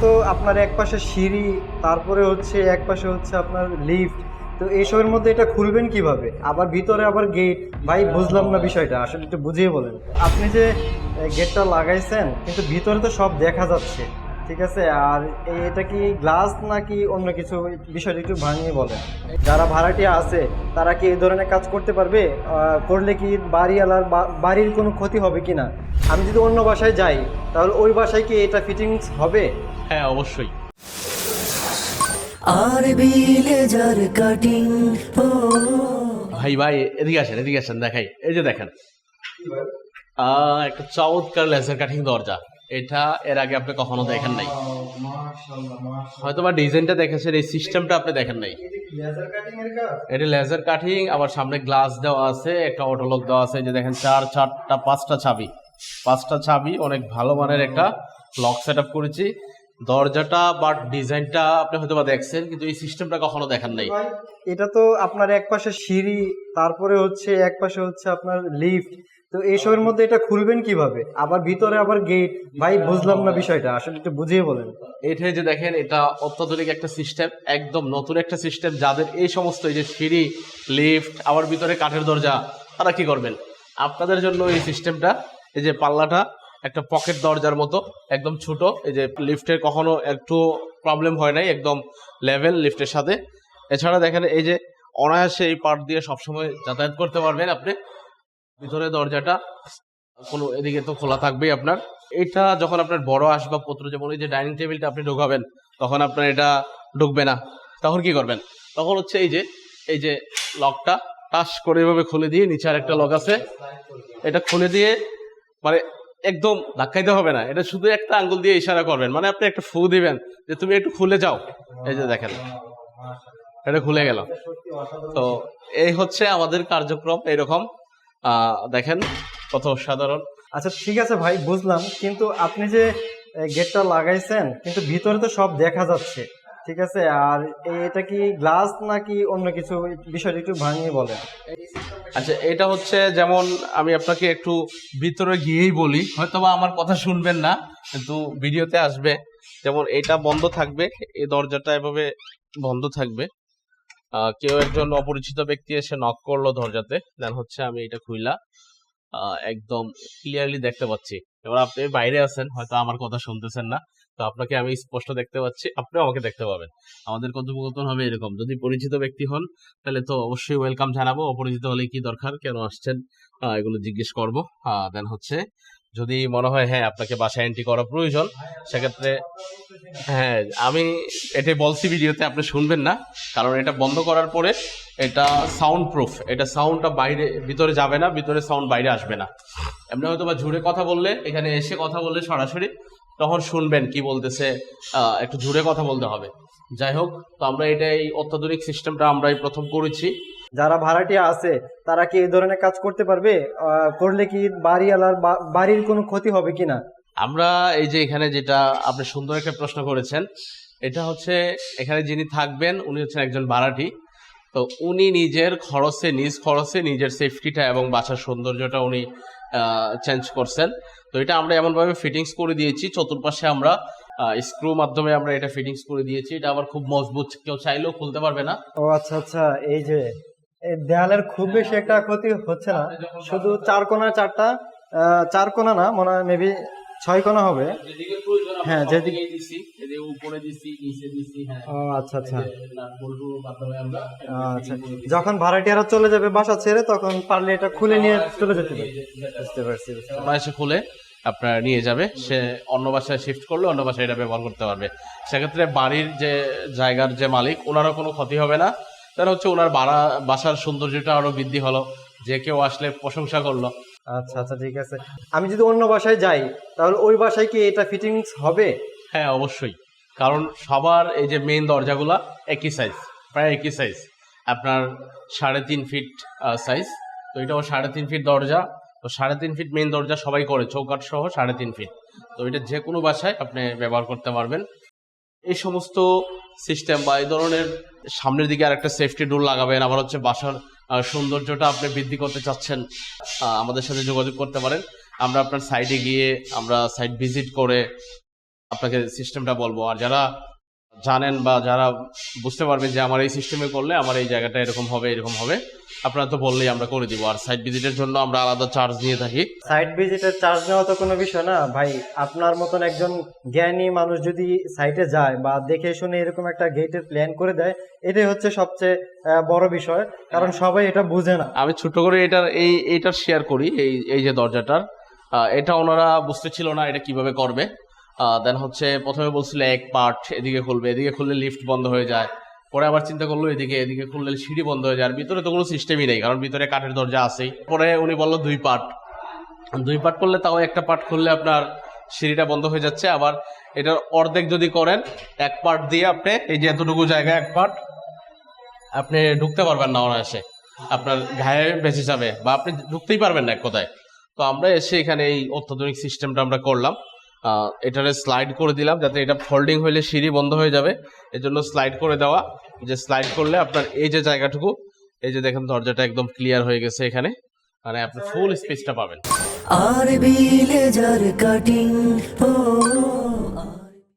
তো আপনার একপাশে সিঁড়ি, তারপরে হচ্ছে একপাশে হচ্ছে আপনার লিফট। তো এইসবের মধ্যে এটা খুলবেন কিভাবে? আবার ভিতরে আবার গেট। ভাই বুঝলাম না বিষয়টা, আসলে একটু বুঝিয়ে বলেন। আপনি যে গেটটা লাগাইছেন কিন্তু ভিতরে তো সব দেখা যাচ্ছে, ঠিক আছে? আর এটা কি গ্লাস নাকি অন্য কিছু? বিষয়টা একটু ভাঙিয়ে বলেন। যারা ভাড়াটিয়া আছে তারা কি এই ধরনের কাজ করতে পারবে? করলে কি বাড়িওয়ালার বাড়ির কোনো ক্ষতি হবে কি না? আমি যদি অন্য বাসায় যাই তাহলে ওই বাসায় কি এটা ফিটিংস হবে? হ্যাঁ, অবশ্যই। আরবি লেজার কাটিং ও ভাই ভাই এদিকে আসেন, এদিকে আসেন, দেখাই। এই যে দেখেন, একটা চমৎকার লেজার কাটিং দরজা। এটা এর আগে আপনি কখনো দেখেন নাই, হয়তো বা ডিজাইনটা দেখেছেন, এই সিস্টেমটা আপনি দেখেন নাই। এটা লেজার কাটিং, আবার সামনে গ্লাস দেওয়া আছে, একটা অটোলক দেওয়া আছে। এই যে দেখেন, পাঁচটা চাবি, অনেক ভালো মানের একটা লক সেট আপ করেছি। দরজাটা বা ডিজাইনটা আপনি হয়তো বা দেখছেন, কিন্তু এই সিস্টেমটা কখনো দেখেন নাই। এটা তো আপনার একপাশে সিঁড়ি, তারপরে হচ্ছে একপাশে হচ্ছে আপনার লিফট। তো এইসবের মধ্যে এটা খুলবেন কিভাবে? আবার ভিতরে আবার গেট। ভাই বুঝলাম না বিষয়টা, আসলে একটু বুঝিয়ে বলেন। এটাই যে দেখেন, এটা অত্যাধুনিক একটা সিস্টেম, একদম নতুন একটা সিস্টেম। যাদের এই সমস্ত এই যে সিঁড়ি, লিফট, আবার ভিতরে কাঠের দরজা, তারা কি করবেন? আপনাদের জন্য এই সিস্টেমটা। এই যে পাল্লাটা একটা পকেট দরজার মতো, একদম ছোট। এই যে লিফটের কখনো একটু প্রবলেম হয় নাই, একদম লেভেল লিফটের সাথে। এছাড়া দেখেন, এই যে অনায়াসে এই পার্ট দিয়ে সবসময় যাতায়াত করতে পারবেন আপনি। ভিতরে দরজাটা কোনো এদিকে তো খোলা থাকবেই আপনার। এটা যখন আপনার বড় আসবাবপত্র, যেমন এই যে ডাইনিং টেবিলটা আপনি ঢোকাবেন, তখন আপনার এটা ঢুকবে না। তখন কি করবেন? তখন হচ্ছে এই যে লকটা টাচ করে এভাবে খুলে দিয়ে, নিচে আর একটা লক আছে, এটা খুলে দিয়ে, মানে একদম ধাক্কাইতে হবে না, এটা শুধু একটা আঙ্গুল দিয়ে ইশারা করবেন, মানে আপনি একটা ফু দিবেন যে তুমি একটু খুলে যাও। এই যে দেখেন, এটা খুলে গেল। তো এই হচ্ছে আমাদের কার্যক্রম এরকম। দেখেন কত সাধারণ। আচ্ছা ঠিক আছে ভাই, বুঝলাম। কিন্তু আপনি যে গেটটা লাগাইছেন কিন্তু ভিতরে তো সব দেখা যাচ্ছে, ঠিক আছে? আর এটা কি গ্লাস নাকি অন্য কিছু? বিষয়টা একটু ভাঙিয়ে বলেন। আচ্ছা, এটা হচ্ছে, যেমন আমি আপনাকে একটু ভিতরে গিয়েই বলি, হয়তোবা আমার কথা শুনবেন না, কিন্তু ভিডিওতে আসবে। যেমন এটা বন্ধ থাকবে, এই দরজাটা এভাবে বন্ধ থাকবে। কেউ একজন অপরিচিত ব্যক্তি এসে নক করলো দরজাতে, দেন হচ্ছে আমি এটা খুইলা একদম ক্লিয়ারলি দেখতে পাচ্ছি। এবার আপনি বাইরে আছেন, হয়তো আমার কথা শুনতেছেন না, তো আপনাকে আমি স্পষ্ট দেখতে পাচ্ছি, আপনিও আমাকে দেখতে পাবেন। আমাদের কথোপকথন হবে এরকম। যদি পরিচিত ব্যক্তি হন তাহলে তো অবশ্যই ওয়েলকাম জানাবো, অপরিচিত হলে কি দরকার, কেন আসছেন, এগুলো জিজ্ঞেস করবো। দেন হচ্ছে, যদি মনে হয় হ্যাঁ আপনাকে বাসায় এন্ট্রি করা প্রয়োজন, সেক্ষেত্রে হ্যাঁ, আমি এটাই বলছি ভিডিওতে, আপনি শুনবেন না, কারণ এটা বন্ধ করার পরে এটা সাউন্ড প্রুফ। এটা সাউন্ডটা বাইরে ভিতরে যাবে না, ভিতরে সাউন্ড বাইরে আসবে না। এমনি হয়তো বা জুড়ে কথা বললে, এখানে এসে কথা বললে সরাসরি, তখন শুনবেন কি বলতেছে, একটু জুড়ে কথা বলতে হবে। যাই হোক, তো আমরা এটাই অত্যাধুনিক সিস্টেমটা আমরাই প্রথম করেছি। যারা ভাড়াটিয়া আছে তারা কি এই ধরনের কাজ করতে পারবে? করলে কি বাড়িওয়ালার বাড়ির কোনো ক্ষতি হবে কিনা? আমরা এই যে এখানে যেটা আপনি সুন্দর একটা প্রশ্ন করেছেন, এটা হচ্ছে, এখানে যিনি থাকবেন উনি হচ্ছেন একজন ভাড়াটি। তো উনি নিজ খরচে নিজের সেফটিটা এবং বাসার সৌন্দর্যটা উনি চেঞ্জ করছেন। তো এটা আমরা এমনভাবে ফিটিংস করে দিয়েছি, চতুর্পাশে আমরা স্ক্রু মাধ্যমে আমরা এটা ফিটিংস করে দিয়েছি। এটা আবার খুব মজবুত, কেউ চাইলেও খুলতে পারবে না। ও আচ্ছা আচ্ছা, এই যে এই দেয়ালের খুব বেশি একটা ক্ষতি হচ্ছে না, শুধু চারটা, চার কোনা না, মনে হয় মেবি 6 কোনা হবে। যেদিকে প্রয়োজন আমরা হ্যাঁ, সব যেদিকে। দিকেই দিছি, এদিকে উপরে দিছি, নিচে দিছি। হ্যাঁ, ও আচ্ছা আচ্ছা। বল্টুর মাধ্যমে আমরা আচ্ছা, যখন ভাড়াটিয়ারা চলে যাবে বাসা ছেড়ে, তখন পারলে এটা খুলে নিয়ে চলে যেতে পারে। বুঝতে পারছি। এসে খুলে আপনার নিয়ে যাবে, সে অন্য বাসায় শিফট করলে অন্য বাসায় এটা ব্যবহার করতে পারবে। সেক্ষেত্রে বাড়ির যে জায়গার যে মালিক, ওনারও কোনো ক্ষতি হবে না। তার হচ্ছে ওনার বাসার সৌন্দর্যটা আরো বৃদ্ধি হলো, যে কেউ আসলে প্রশংসা করলো। আচ্ছা আচ্ছা ঠিক আছে। আমি যদি অন্য বাসায় যাই তাহলে ওই বাসায় কি এটা ফিটিংস হবে? হ্যাঁ, অবশ্যই। কারণ সবার এই যে মেইন দরজাগুলা একই সাইজ, প্রায় একই সাইজ। আপনার 3.5 ফিট সাইজ, তো এটাও 3.5 ফিট দরজা। তো 3.5 ফিট মেইন দরজা সবাই করে, চৌকাঠ সহ 3.5 ফিট। তো এটা যে কোনো বাসায় আপনি ব্যবহার করতে পারবেন। এই সমস্ত সিস্টেম বা এই ধরনের, সামনের দিকে আর একটা সেফটি ডোর লাগাবেন, আবার হচ্ছে বাসার সৌন্দর্যটা আপনি বৃদ্ধি করতে চাচ্ছেন, আমাদের সাথে যোগাযোগ করতে পারেন। আমরা আপনার সাইডে গিয়ে, আমরা সাইট ভিজিট করে আপনাকে সিস্টেমটা বলবো। আর যারা জানেন বা যারা বুঝতে পারবেন যে আমার এই সিস্টেমে করলে আমার এই জায়গাটা এরকম হবে এরকম হবে, আপনারা তো বললেই আমরা করে দিব। আর সাইট ভিজিটের জন্য আমরা আলাদা চার্জ নিয়ে থাকি। সাইট ভিজিটের চার্জ নেওয়া তো কোনো বিষয় না ভাই। আপনার মতন একজন জ্ঞানী মানুষ যদি সাইটে যায় বা দেখে শুনে এরকম একটা গেটের প্ল্যান করে দেয়, এটাই হচ্ছে সবচেয়ে বড় বিষয়, কারণ সবাই এটা বুঝে না। আমি ছোট করে এইটার শেয়ার করি। এই যে দরজাটার, এটা ওনারা বুঝতে ছিল না এটা কিভাবে করবে। দেন হচ্ছে প্রথমে বলছিল এক পার্ট এদিকে খুলবে, এদিকে খুললে লিফট বন্ধ হয়ে যায়। পরে আবার চিন্তা করলো এদিকে খুললে সিঁড়ি বন্ধ হয়ে যায়। আর ভিতরে তো কোনো সিস্টেমই নেই, কারণ ভিতরে কাঠের দরজা আছেই। পরে উনি বললো দুই পার্ট করলে, তাও একটা পার্ট খুললে আপনার সিঁড়িটা বন্ধ হয়ে যাচ্ছে। আবার এটার অর্ধেক যদি করেন, এক পার্ট দিয়ে আপনি এই যে এতটুকু জায়গা এক পার্ট আপনি ঢুকতে পারবেন না অনায়াসে, আপনার ঘায়ে বেঁচে যাবে বা আপনি ঢুকতেই পারবেন না এক কথায়। তো আমরা এসে এখানে এই অত্যাধুনিক সিস্টেমটা আমরা করলাম। এটারে স্লাইড করে দিলাম, যাতে এটা ফোল্ডিং হইলে সিঁড়ি বন্ধ হয়ে যাবে, এজন্য স্লাইড করে দেওয়া। যে স্লাইড করলে আপনার এই যে জায়গাটুকু, এই যে দেখেন দরজাটা একদম ক্লিয়ার হয়ে গেছে এখানে, মানে আপনি ফুল স্পেসটা পাবেন। আরবি লেজার কাটিং